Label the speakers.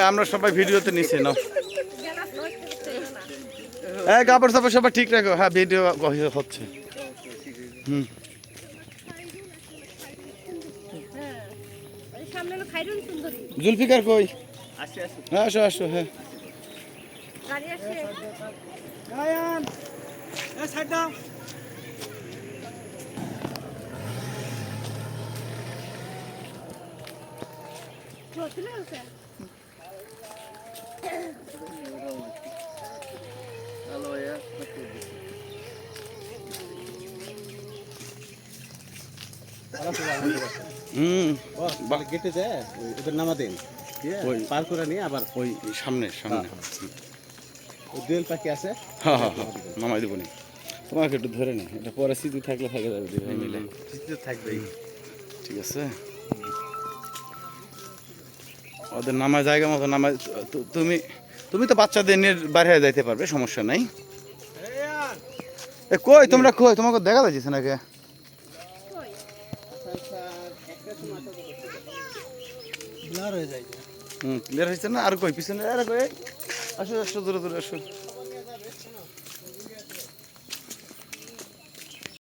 Speaker 1: আমরা সবাই ভিডিওতে নিছি না। কাপড় চাপড় সবাই ঠিক রাখো। হ্যাঁ ভিডিও হচ্ছে। হুম জুলফিকার কই? হ্যাঁ আসো আসো। হ্যাঁ
Speaker 2: গেটে যায় ওদের নামা দেন, ওই পার করে নিয়ে আবার
Speaker 1: ওই সামনে সামনে
Speaker 2: ওই দোয়েল পাখি আছে।
Speaker 1: হ্যাঁ হ্যাঁ হ্যাঁ নামাই দেবো নি। তোমাকে একটু ধরে নি, এটা পরে স্মৃতি থাকলে থেকে যাবে দুই ভাই মিলে।
Speaker 2: থাকবেই।
Speaker 1: ঠিক আছে ওদের নামায় জায়গা মতো নামায়। তুমি তুমি তো বাচ্চাদের নিয়ে বাইরে যাইতে পারবে, সমস্যা নাই। কই তোমরা কই? তোমাকে দেখা যাচ্ছে নাকি?
Speaker 2: ব্লার হয়ে যায়।
Speaker 1: ক্লিয়ার হয়েছে না? আর কই পিছনে? আর কই আসো আসো দূরে দূরে আসো।